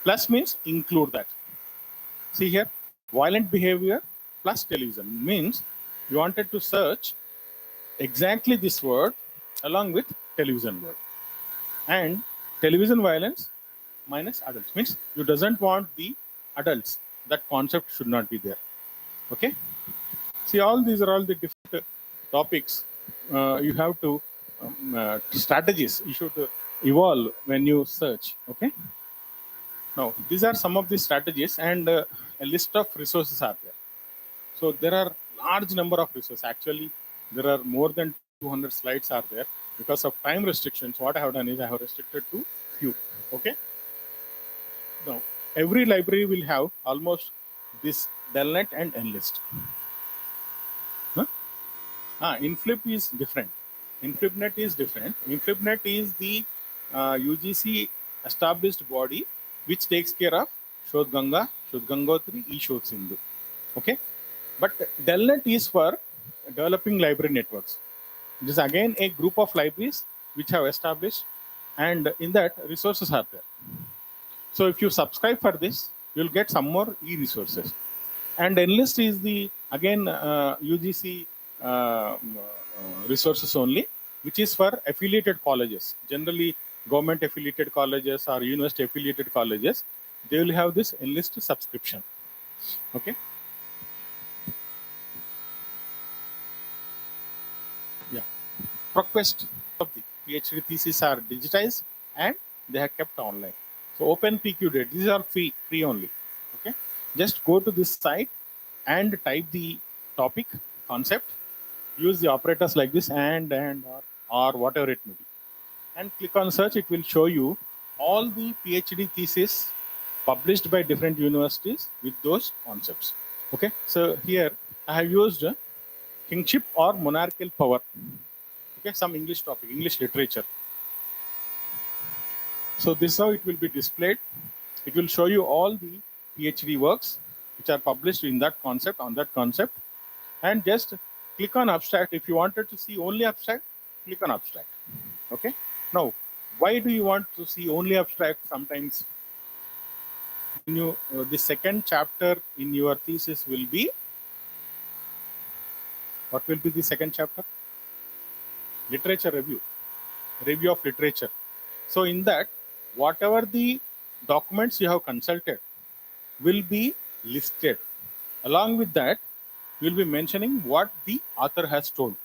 Plus means include that. See here, violent behavior plus television means you wanted to search exactly this word along with television word. And television violence minus adults means you doesn't want the adults. That concept should not be there. Okay. See, all these are all the different topics you have to strategies you should evolve when you search. Okay. Now, these are some of the strategies, and a list of resources are there. So there are large number of resources. Actually, there are more than 200 slides are there. Because of time restrictions, what I have done is I have restricted to few. Okay. Now, every library will have almost this delnet and enlist. Huh? Inflip is different. InflipNet is different. InflipNet is the UGC established body which takes care of Shodh Ganga, Shodh Gangotri, Shodh Sindhu. Okay. But Delnet is for developing library networks. It is again a group of libraries which have established, and in that resources are there. So if you subscribe for this, you'll get some more e-resources. And Enlist is the again UGC resources only, which is for affiliated colleges. Generally, government affiliated colleges or university affiliated colleges, they will have this Enlist subscription. Okay. Yeah. ProQuest of the PhD thesis are digitized and they are kept online. So Open PQD, these are free only. Okay. Just go to this site and type the topic, concept, use the operators like this and or whatever it may be, and click on search. It will show you all the PhD thesis published by different universities with those concepts. Okay, so here I have used kingship or monarchical power. Okay, some English topic, English literature. So this is how it will be displayed. It will show you all the PhD works which are published in that concept, on that concept, and just click on abstract. If you wanted to see only abstract, click on abstract. Okay. Now, why do you want to see only abstract? Sometimes when you the second chapter in your thesis will be, what will be the second chapter? Literature review, review of literature. So in that, whatever the documents you have consulted will be listed. Along with that, you will be mentioning what the author has told.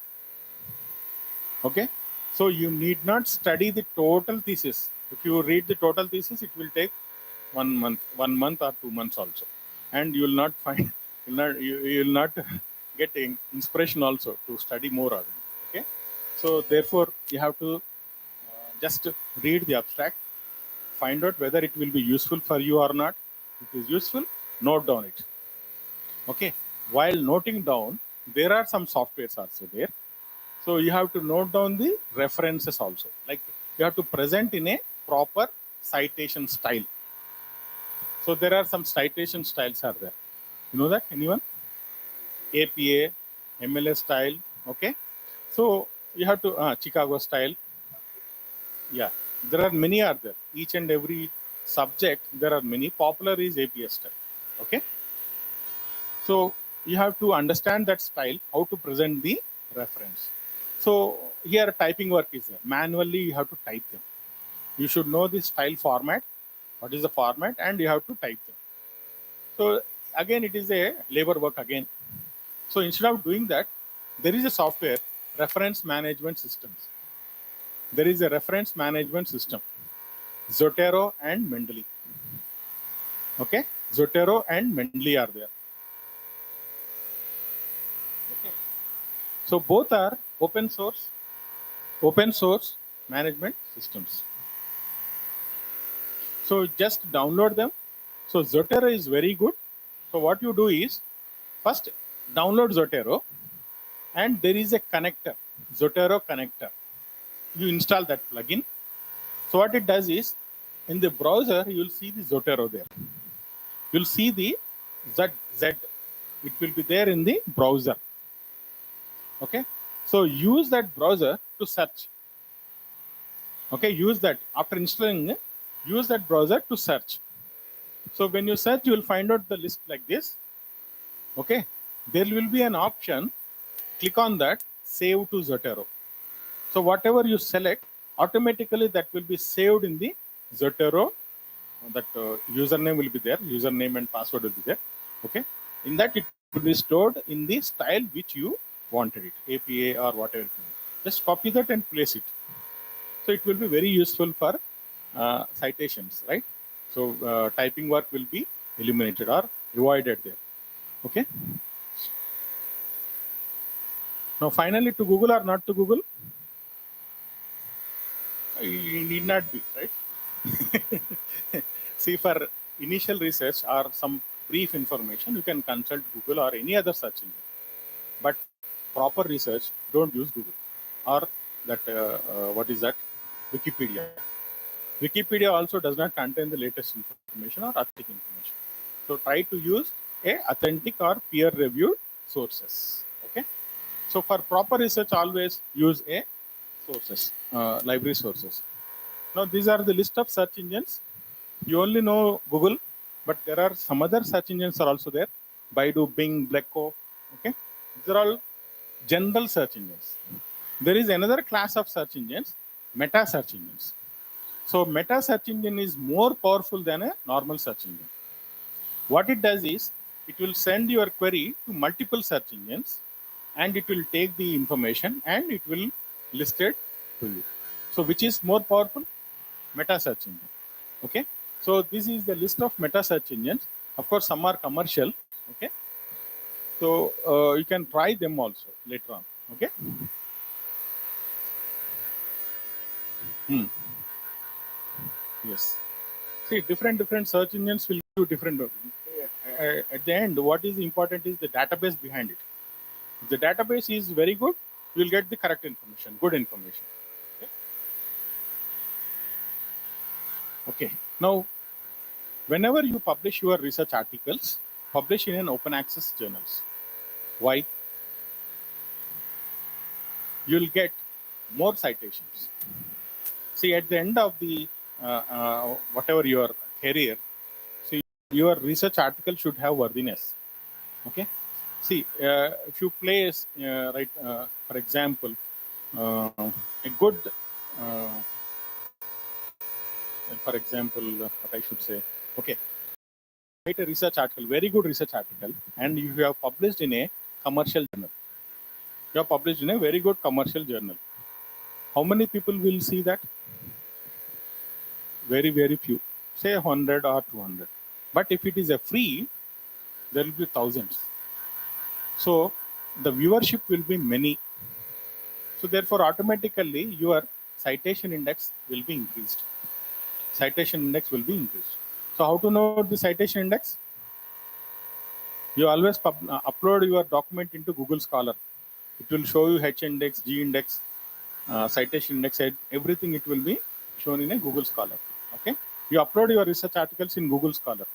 Okay. So you need not study the total thesis. If you read the total thesis, it will take 1 month or 2 months also, and you will not find, you will not get inspiration also to study more of it. Okay. So therefore, you have to just read the abstract, find out whether it will be useful for you or not. If it is useful, note down it. Okay. While noting down, there are some softwares also there. So you have to note down the references also. Like you have to present in a proper citation style. So there are some citation styles are there. You know that? Anyone? APA, MLS style. Okay. So you have to Chicago style. Yeah, there are many are there. Each and every subject, there are many. Popular is APA style. Okay. So you have to understand that style, how to present the reference. So here typing work is there. Manually you have to type them. You should know the style format, what is the format, and you have to type them. So again, it is a labor work again. So instead of doing that, there is a software, reference management systems. There is a reference management system, Zotero and Mendeley. Okay, Zotero and Mendeley are there. Okay. So both are open source management systems. So just download them. So Zotero is very good. So what you do is, first download Zotero, and there is a connector, Zotero connector. You install that plugin. So what it does is, in the browser, you will see the Zotero there. You will see the Z. It will be there in the browser. Okay. So use that browser to search. Okay. Use that after installing. Use that browser to search. So when you search, you will find out the list like this. Okay, there will be an option. Click on that, save to Zotero. So whatever you select, automatically that will be saved in the Zotero. That username will be there, username and password will be there. Okay, in that it will be stored in the style which you wanted it, APA or whatever. Just copy that and place it. So it will be very useful for citations, right? So typing work will be eliminated or avoided there. Okay. Now finally, to Google or not to Google? You need not be, right? See, for initial research or some brief information, you can consult Google or any other search engine. But proper research, don't use Google or that, what is that? Wikipedia. Wikipedia also does not contain the latest information or authentic information. So try to use a authentic or peer-reviewed sources. Okay. So for proper research, always use a sources, library sources. Now these are the list of search engines. You only know Google, but there are some other search engines are also there. Baidu, Bing, Blackco. Okay, these are all general search engines. There is another class of search engines, meta search engines. So meta search engine is more powerful than a normal search engine. What it does is, it will send your query to multiple search engines and it will take the information and it will list it to you. So which is more powerful? Meta search engine. Okay. So this is the list of meta search engines. Of course, some are commercial. Okay. So you can try them also later on. Okay. Yes. See, different search engines will do different. At the end, what is important is the database behind it. If the database is very good, you will get the correct information, good information. Okay. Now, whenever you publish your research articles, publish in an open access journals. Why? You'll get more citations. See, at the end of the whatever your career, see, your research article should have worthiness. Okay. See, if you place for example, a good, for example, what I should say, okay, write a research article, very good research article, and you have published in a commercial journal. You have published in a very good commercial journal. How many people will see that? Very, very few. Say 100 or 200. But if it is a free, there will be thousands. So the viewership will be many. So therefore, automatically your citation index will be increased. Citation index will be increased. So how to know the citation index? You always upload your document into Google Scholar. It will show you H index, G index, citation index, everything it will be shown in a Google Scholar. Okay. You upload your research articles in Google Scholar.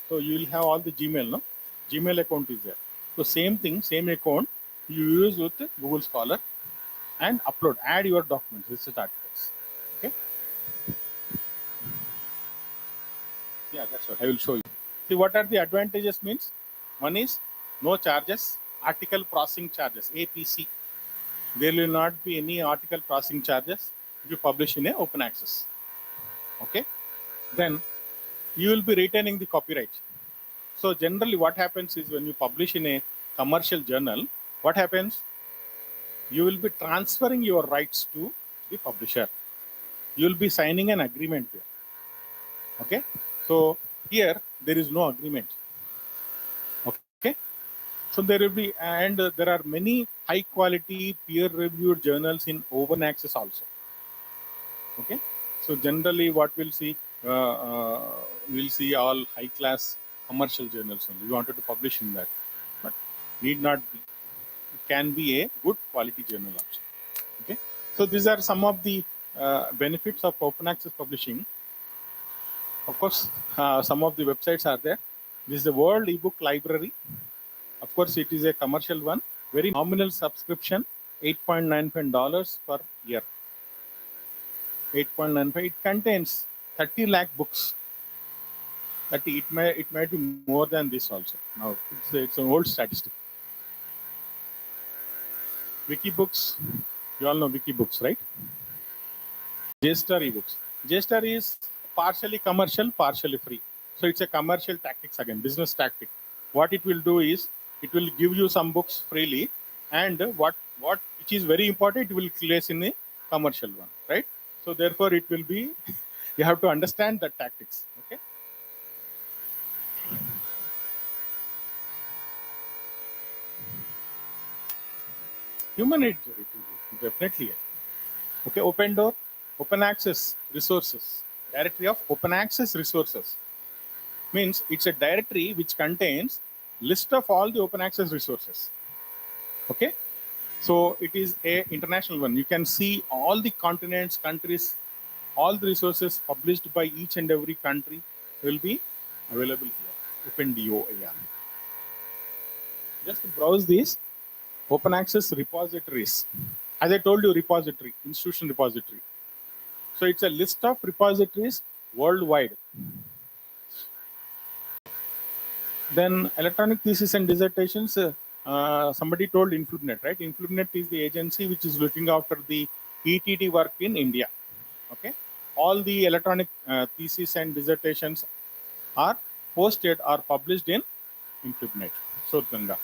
So you will have all the Gmail, no? Gmail account is there. So same thing, same account you use with Google Scholar and upload, add your documents, research articles. Okay. Yeah, that's what I will show you. See, what are the advantages means? One is no charges, article processing charges, APC. There will not be any article processing charges if you publish in a open access. Okay. Then you will be retaining the copyright. So generally what happens is, when you publish in a commercial journal, what happens? You will be transferring your rights to the publisher. You will be signing an agreement there. Okay. So here there is no agreement. Okay. So there will be, and there are many high quality peer reviewed journals in open access also. Okay. So generally what we'll see, we'll see all high class commercial journals only. We wanted to publish in that, but need not be. It can be a good quality journal also. Okay. So these are some of the benefits of open access publishing. Of course, some of the websites are there. This is the World eBook Library. Of course, it is a commercial one. Very nominal subscription, $8.95 per year. 8.95. It contains 30 lakh books. that it might be more than this also. Now it's an old statistic. Wikibooks, you all know Wikibooks, right? JSTOR ebooks. JSTOR is partially commercial, partially free. So it's a commercial tactics again, business tactic. What it will do is it will give you some books freely, and what which is very important, it will place in a commercial one, right? So therefore it will be you have to understand the tactics. Okay. Human nature, it will be definitely. Okay, open door, open access resources, directory of open access resources means it's a directory which contains list of all the open access resources. Okay, so it is a international one. You can see all the continents, countries, all the resources published by each and every country will be available here. OpenDOIR. Just browse these open access repositories. As I told you, repository, institution repository. So it's a list of repositories worldwide. Then electronic thesis and dissertations, somebody told InfluBnet, right? InfluBnet is the agency which is looking after the PhD work in India. Okay, all the electronic thesis and dissertations are posted or published in InfluBnet, South Ganga.